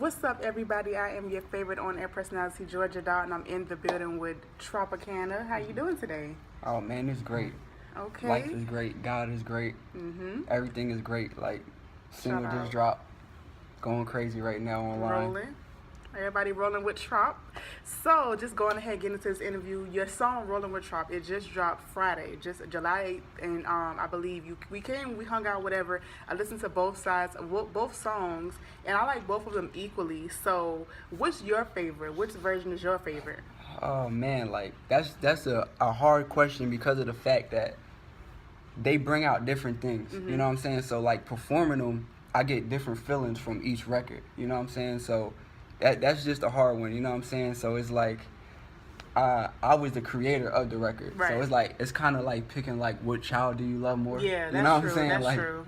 What's up, everybody? I am your favorite on-air personality, Georgia Dot, and I'm in the building with Tropakana. How you doing today? Oh man, it's great. Okay. Life is great. God is great. Everything is great. Like, single Shout just out. dropped. Going crazy right now online. Rolling. Everybody rolling with Trop. So, just going ahead and getting into this interview. Your song "Rollin With Trop" it just dropped Friday, just July 8th, and I believe we hung out, whatever. I listened to both sides, both songs, and I like both of them equally. So, what's your favorite? Which version is your favorite? Oh man, like that's a hard question because of the fact that they bring out different things. You know what I'm saying? So like performing them, I get different feelings from each record. You know what I'm saying? So that's just a hard one. You know what I'm saying? So it's like I was the creator of the record, Right. so it's like it's kind of like picking like what child do you love more? Yeah, that's you know what true. I'm saying? That's Like, true.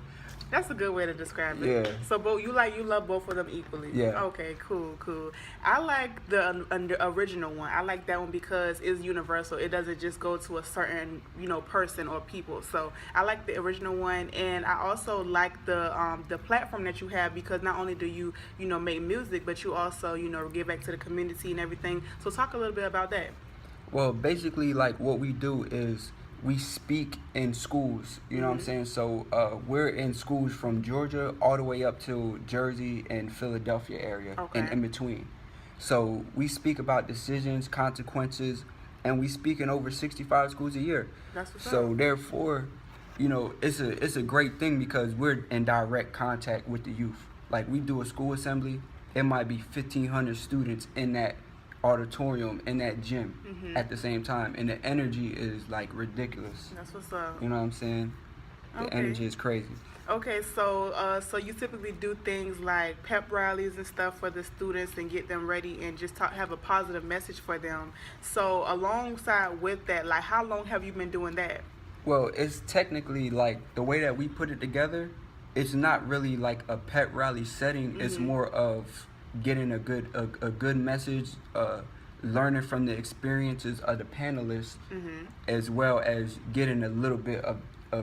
That's a good way to describe it. Yeah. So you love both of them equally. Yeah. Okay, cool. I like the original one. I like that one because it's universal. It doesn't just go to a certain person or people. So I like the original one, and I also like the platform that you have because not only do you make music, but you also give back to the community and everything. So talk a little bit about that. Well, basically, like what we do is we speak in schools. You know what I'm saying? So we're in schools from Georgia all the way up to Jersey and Philadelphia area, Okay. and in between. So we speak about decisions, consequences, and we speak in over 65 schools a year. That's what's So up. therefore, it's a great thing because we're in direct contact with the youth. Like we do a school assembly, it might be 1,500 students in that auditorium, in that gym at the same time, and the energy is like ridiculous. That's what's up. You know what I'm saying? The Okay. energy is crazy. Okay, so you typically do things like pep rallies and stuff for the students and get them ready and just have a positive message for them. So alongside with that, like how long have you been doing that? Well, it's technically like the way that we put it together, it's not really like a pep rally setting. It's more of getting a good message, learning from the experiences of the panelists, as well as getting a little bit of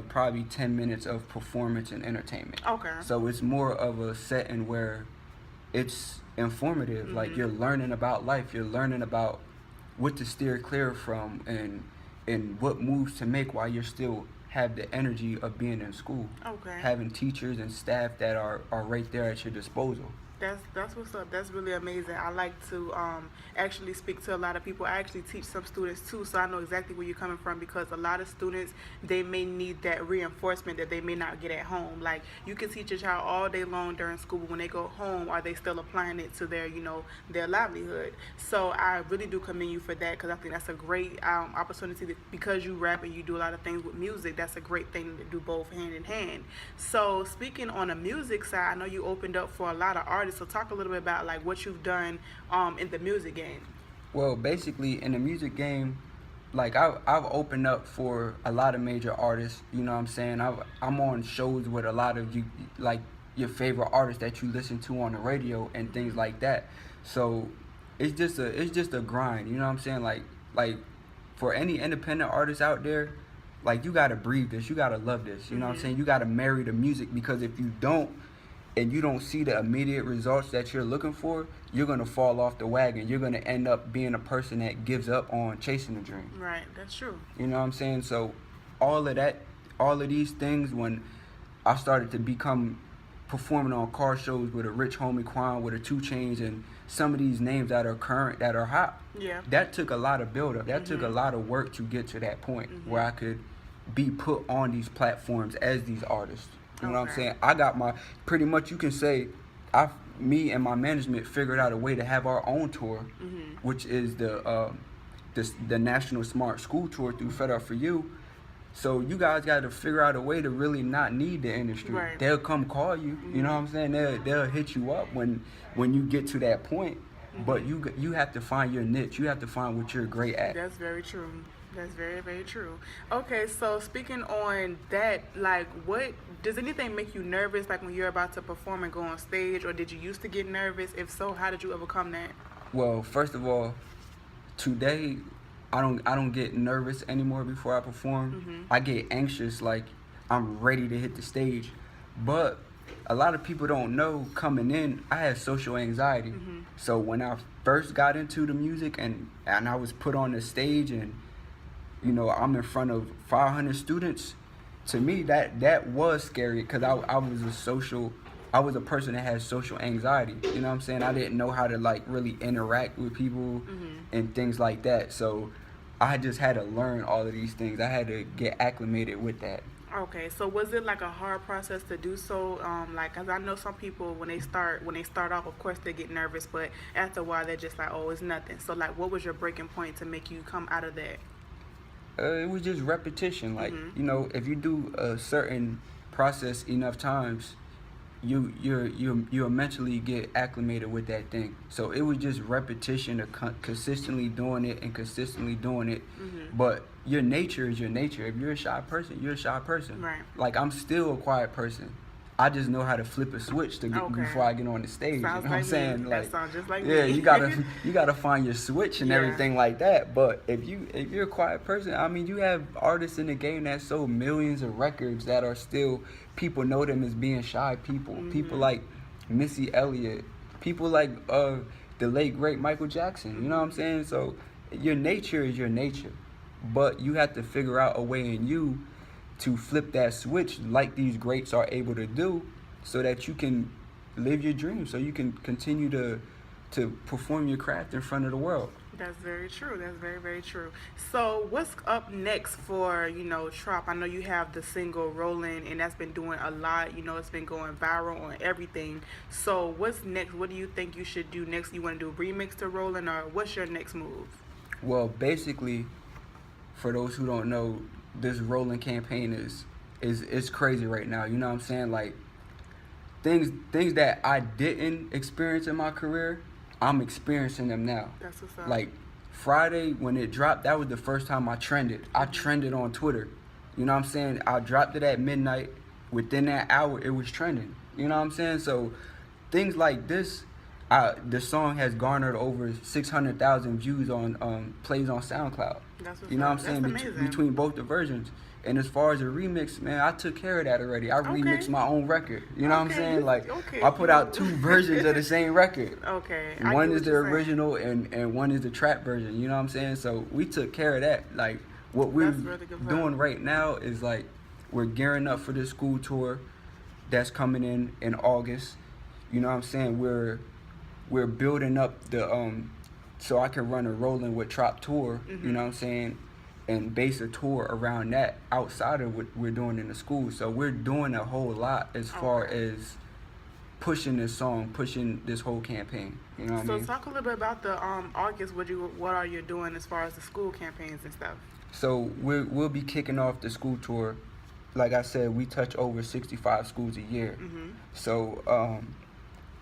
probably 10 minutes of performance and entertainment. Okay. So it's more of a setting where it's informative. Like you're learning about life, you're learning about what to steer clear from and what moves to make while you're still have the energy of being in school. Okay. Having teachers and staff that are right there at your disposal. That's what's up. That's really amazing. I like to actually speak to a lot of people. I actually teach some students too, so I know exactly where you're coming from because a lot of students, they may need that reinforcement that they may not get at home. Like you can teach a child all day long during school, but when they go home, are they still applying it to their their livelihood? So I really do commend you for that because I think that's a great opportunity because you rap and you do a lot of things with music. That's a great thing to do both hand in hand. So speaking on the music side, I know you opened up for a lot of artists. So talk a little bit about like what you've done in the music game. Well, basically in the music game, like I've opened up for a lot of major artists. You know what I'm saying? I'm on shows with a lot of you, like your favorite artists that you listen to on the radio and things like that. So it's just a grind. You know what I'm saying? Like for any independent artist out there, like you gotta breathe this. You gotta love this. You know what I'm saying? You gotta marry the music because if you don't, and you don't see the immediate results that you're looking for, you're going to fall off the wagon. You're going to end up being a person that gives up on chasing the dream. Right, that's true. You know what I'm saying? So all of these things, when I started to become performing on car shows with a Rich Homie Quan, with a 2 Chainz, and some of these names that are current, that are hot, Yeah. that took a lot of build-up. That took a lot of work to get to that point where I could be put on these platforms as these artists. You know what I'm Okay. saying? I got my, pretty much you can say, me and my management figured out a way to have our own tour, which is the National Smart School Tour through Fed Up For You. So you guys got to figure out a way to really not need the industry. Right. They'll come call you. You know what I'm saying? They'll hit you up when you get to that point. But you have to find your niche. You have to find what you're great at. That's very true. That's very, very true. Okay, so speaking on that, like, what does anything make you nervous, like when you're about to perform and go on stage, or did you used to get nervous? If so, how did you overcome that? Well, first of all, today I don't get nervous anymore before I perform. I get anxious, like I'm ready to hit the stage. But a lot of people don't know coming in, I had social anxiety. Mm-hmm. So when I first got into the music and I was put on the stage and, you know, I'm in front of 500 students, to me that was scary because I was a person that had social anxiety. You know what I'm saying? I didn't know how to like really interact with people and things like that. So I just had to learn all of these things. I had to get acclimated with that. Okay, so was it like a hard process to do so? Like, cause I know some people when they start off, of course they get nervous, but after a while they're just like, oh, it's nothing. So like, what was your breaking point to make you come out of that? It was just repetition. Like, you know, if you do a certain process enough times, you'll mentally get acclimated with that thing. So it was just repetition of consistently doing it and consistently doing it. But your nature is your nature. If you're a shy person, you're a shy person. Right. Like, I'm still a quiet person. I just know how to flip a switch to get, before I get on the stage. Sounds you know what I'm saying? Me. Like, that sounds just like yeah, me. you gotta find your switch and everything like that. But if you're a quiet person, I mean, you have artists in the game that sold millions of records that are still, people know them as being shy people. People like Missy Elliott, people like the late great Michael Jackson. You know what I'm saying? So your nature is your nature, but you have to figure out a way in you to flip that switch like these greats are able to do, so that you can live your dream, so you can continue to perform your craft in front of the world. That's very true. That's very, very true. So what's up next for, you know, Trop? I know you have the single Rollin', and that's been doing a lot. You know, it's been going viral on everything. So what's next? What do you think you should do next? You want to do a remix to Rollin', or what's your next move? Well, basically, for those who don't know, this Rollin' campaign is crazy right now. You know what I'm saying? Like, things that I didn't experience in my career, I'm experiencing them now. That's what's up. Like, Friday when it dropped, that was the first time I trended. I trended on Twitter. You know what I'm saying? I dropped it at midnight. Within that hour, it was trending. You know what I'm saying? So things like this, the song has garnered over 600,000 views on plays on SoundCloud. That's what's you know up. what I'm saying? That's amazing. Between both the versions. And as far as a remix, man, I took care of that already. I remixed my own record. You know what I'm saying? Like, I put out 2 versions of the same record. Okay. One is the original and one is the trap version. You know what I'm saying? So we took care of that. Like, what we're really doing right now is, like, we're gearing up for this school tour that's coming in August. You know what I'm saying? We're building up the so I can run a Rollin' With Trop tour. You know what I'm saying? And base a tour around that outside of what we're doing in the school. So we're doing a whole lot as far as pushing this song, pushing this whole campaign. You know what I mean? So talk a little bit about the August. What are you doing as far as the school campaigns and stuff? So we'll be kicking off the school tour. Like I said, we touch over 65 schools a year. So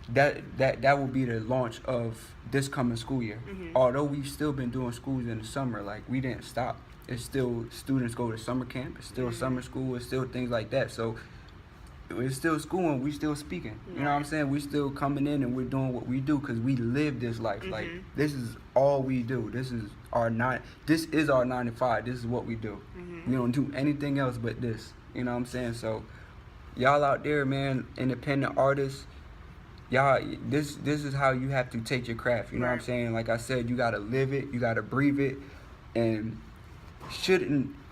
that will be the launch of this coming school year. Although we've still been doing schools in the summer, like, we didn't stop. It's still, students go to summer camp, it's still summer school, it's still things like that. So it's still school and we still speaking. You know what I'm saying? We still coming in and we're doing what we do because we live this life. Like, this is all we do. This is our 9 to 5. This is what we do. We don't do anything else but this. You know what I'm saying? So y'all out there, man, independent artists, y'all, this is how you have to take your craft. You know what I'm saying? Like I said, you gotta live it, you gotta breathe it, and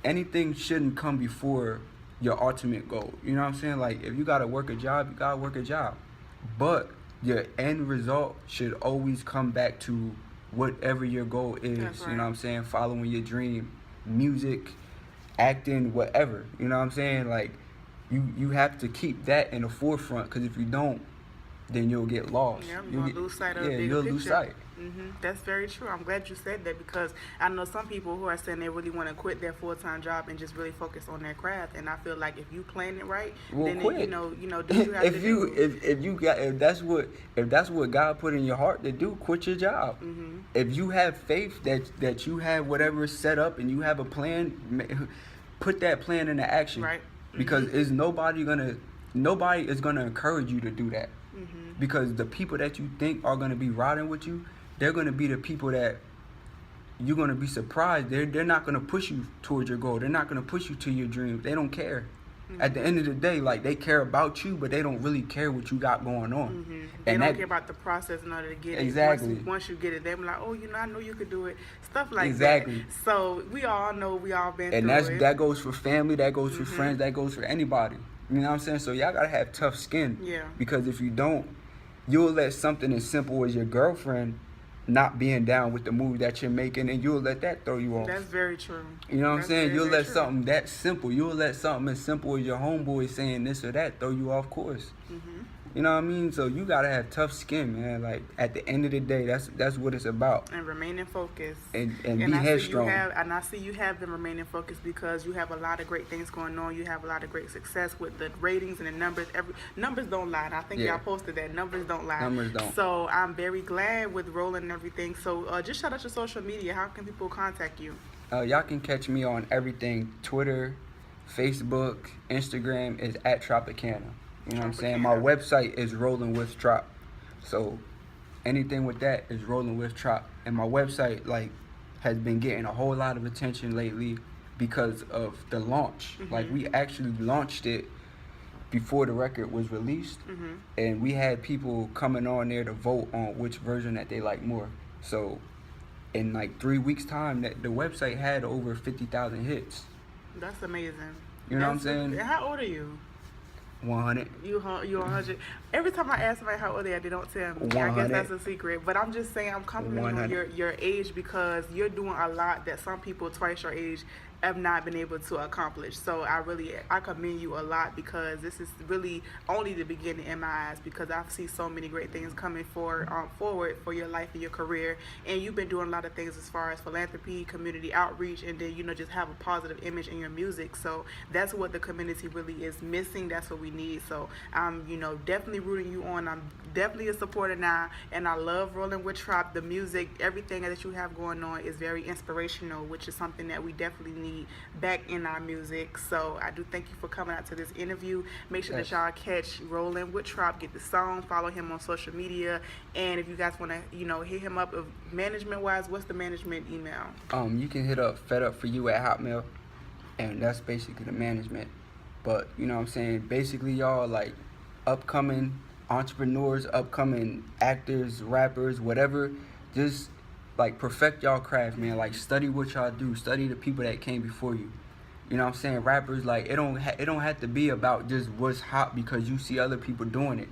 anything shouldn't come before your ultimate goal. You know what I'm saying? Like, if you gotta work a job, you gotta work a job, but your end result should always come back to whatever your goal is. You know what I'm saying? Following your dream, music, acting, whatever. You know what I'm saying? Like, you have to keep that in the forefront, because if you don't, then you'll get lost. Yeah, you'll lose sight of the bigger you'll picture. lose sight. That's very true. I'm glad you said that, because I know some people who are saying they really want to quit their full-time job and just really focus on their craft. And I feel like if you plan it right, then quit. you know, do what you have to do. If that's what God put in your heart to do, quit your job. If you have faith that you have whatever set up and you have a plan, put that plan into action. Right. Because nobody is gonna encourage you to do that. Because the people that you think are gonna be riding with you, they're gonna be the people that you're gonna be surprised. They're not gonna push you towards your goal. They're not gonna push you to your dreams. They don't care. At the end of the day, like, they care about you, but they don't really care what you got going on. They And don't care about the process in order to get Exactly. it. Once you get it, they're like, oh, I know you could do it. Stuff like Exactly. that. So we all know, we all been And through it. that goes for family, that goes for friends, that goes for anybody. You know what I'm saying? So y'all gotta have tough skin. Yeah. Because if you don't, you'll let something as simple as your girlfriend not being down with the move that you're making, and you'll let that throw you off. That's very true. You know what I'm saying? You'll let true. something that simple, you'll let something as simple as your homeboy saying this or that throw you off course. You know what I mean? So you gotta have tough skin, man. Like, at the end of the day, that's what it's about. And remaining focused. And be headstrong. I see you have been remaining focused because you have a lot of great things going on. You have a lot of great success with the ratings and the numbers. Numbers don't lie. And I think y'all posted that. Numbers don't lie. Numbers don't. So I'm very glad with Rollin and everything. So just shout out your social media. How can people contact you? Y'all can catch me on everything: Twitter, Facebook, Instagram is @Tropakana. You know what I'm saying? My website is Rollin With Trop. So anything with that is Rollin With Trop. And my website, like, has been getting a whole lot of attention lately because of the launch. Like, we actually launched it before the record was released. And we had people coming on there to vote on which version that they like more. So in like 3 weeks time, the website had over 50,000 hits. That's amazing. You know what I'm saying? How old are you? 100. You 100. Every time I ask somebody how old they are, they don't tell me. 100. I guess that's a secret. But I'm just saying, I'm complimenting on your age because you're doing a lot that some people twice your age have not been able to accomplish. So I commend you a lot because this is really only the beginning in my eyes, because I see so many great things coming forward for your life and your career. And you've been doing a lot of things as far as philanthropy, community outreach, and then, just have a positive image in your music. So that's what the community really is missing. That's what we need. So I'm, definitely rooting you on. I'm definitely a supporter now, and I love Rollin With Trop. The music, everything that you have going on is very inspirational, which is something that we definitely need back in our music. So I do thank you for coming out to this interview. Make sure that y'all catch Rollin With Trop, get the song, follow him on social media, and if you guys want to hit him up management wise, what's the management email? You can hit up fedupforyou@hotmail, and that's basically the management. But you know what I'm saying, basically y'all, like, upcoming entrepreneurs, upcoming actors, rappers, whatever, just like perfect y'all craft, man. Like, study what y'all do, study the people that came before you. You know what I'm saying? Rappers, like, it don't have to be about just what's hot because you see other people doing it.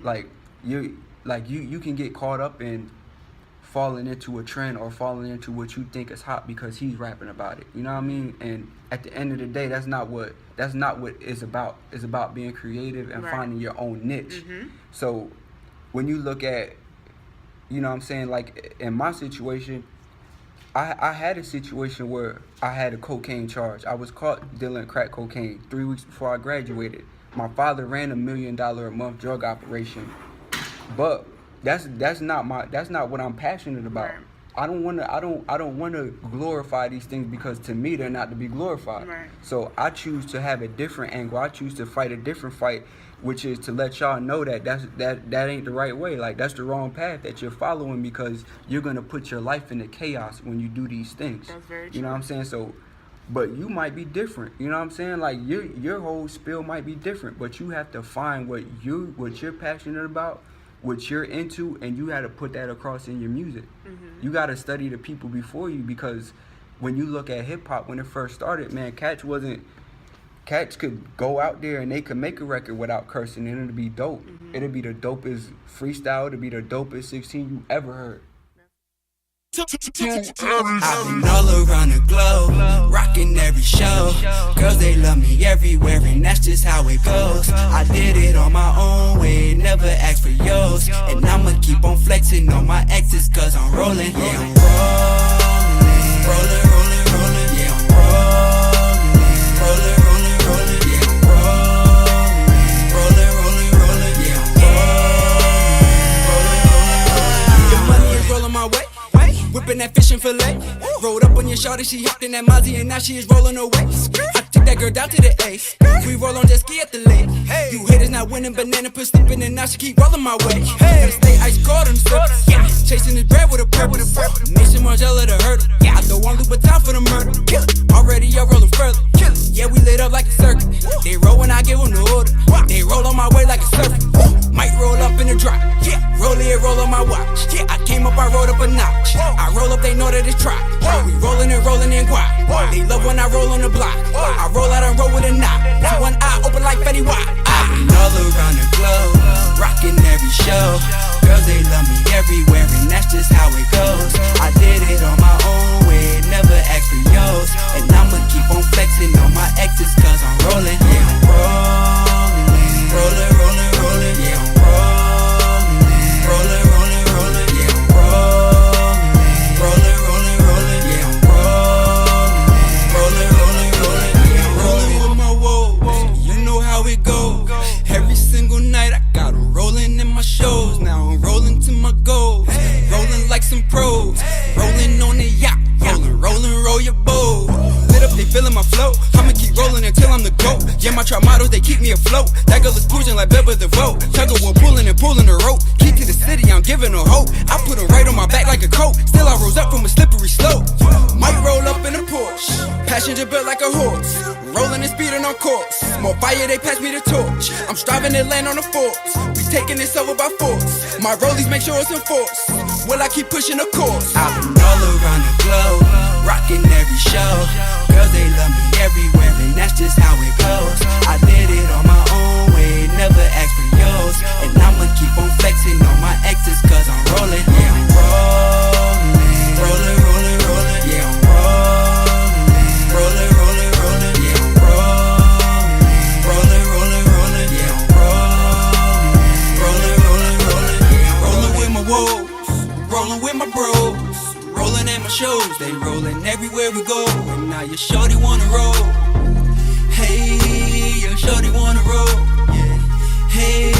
Like, you can get caught up in falling into a trend or falling into what you think is hot because he's rapping about it. You know what I mean? And at the end of the day, that's not what it's about. It's about being creative and finding your own niche. So when you look at, you know what I'm saying, like in my situation, I had a situation where I had a cocaine charge. I was caught dealing crack cocaine 3 weeks before I graduated. My father ran $1 million a month drug operation, but that's not what I'm passionate about. Right. I don't want to glorify these things because to me they're not to be glorified. Right. So I choose to have a different angle. I choose to fight a different fight, which is to let y'all know that that ain't the right way. Like, that's the wrong path that you're following because you're gonna put your life into chaos when you do these things. That's very true. You know what I'm saying? So, but you might be different. You know what I'm saying? Like, your whole spiel might be different, but you have to find what you're passionate about, what you're into, and you got to put that across in your music. You got to study the people before you, because when you look at hip hop when it first started, man, cats could go out there and they could make a record without cursing and it'd be dope. It'd be the dopest freestyle, it'd be the dopest 16 you ever heard. I've been all around the globe, rocking every show. Girls, they love me everywhere, and that's just how it goes. I did it on my own way, never asked for yours. And I'ma keep on flexing on my exes, cause I'm rolling. Yeah, I'm rolling. Rolling, rolling, rolling. Yeah, I'm rolling. Rolling, rolling, rolling. Yeah, I'm rolling. Rolling, rolling, rolling. Yeah, I'm rolling. Rolling, rolling, rolling. Your money is rolling my way. Whipping that fishing fillet. Rolled up on your shawty, she hopped in that Mozzie and now she is rolling away. I took that girl down to the Ace. We roll on jet ski at the lake. You haters not winning, banana put slipping and now she keep rolling my way. Gotta stay ice cold on the surface. Chasing this bread with a purpose. Mason Margiela the hurdle. I throw on Louboutin for the murder. Already y'all rolling further. Yeah, we lit up like a circuit. They roll when rolled up a notch. I roll up, they know that it's Trop. We rollin' and guap. They love when I roll on the block. I roll out and roll with a knot. So one eye open like Fetty Wap. I've been all around the globe, rocking every show. Girls, they love me everywhere, and that's just how it goes. I did it on my own way, never asked for yours. And I'ma keep on flexing on my exes, cause I'm rolling. Yeah, I'm rolling. Rollin', rollin', rollin'. Yeah, I'm rolling. Rollin', rollin', rollin'. Yeah, I'm rolling. Rollin', rollin', rollin'. Yeah, I'm rolling. Rollin', rollin', rollin'. Yeah, I'm rollin' with my woes. You know how it goes. Every single night I got 'em rollin' in my shows. Now I'm rollin' to my goals. Rollin' like some pros. Rollin' on the yacht. Rollin', roll your boat. Lit up, they feelin' my flow. I'ma keep rollin' until I'm the GOAT. Yeah, my Trop models, they keep me afloat. That girl is cruising like Beba the Vote. Tugger will pullin' and pullin' the rope. Keep to the city, I'm giving her hope. I put her right on my back like a coat. Still I rose up from a slippery slope. Might roll up in a Porsche. Passenger built like a horse. Rollin' and speedin' on course. More fire, they pass me the torch. I'm striving to land on the force. We taking this over by force. My rollies make sure it's enforced. Will I keep pushing the course? I've been all around the globe, rocking every show. Girls, they love me everywhere, and that's just how it goes. I did it on my own way, never asked for yours. And I'ma keep on flexing on my exes, cause I'm rolling. Yeah, I'm rolling. Rollin', rollin', rollin'. Yeah, I'm rolling. Rollin', rollin', rollin'. Yeah, I'm rolling. Rollin', rollin', rollin'. Yeah, I'm rolling. Rollin', rollin', rollin'. Yeah, I'm rollin' with my woes, rollin' with my bros. Rollin' at my shows, they rollin' everywhere we go. And now your shorty wanna roll. Hey, your shorty wanna roll. Hey,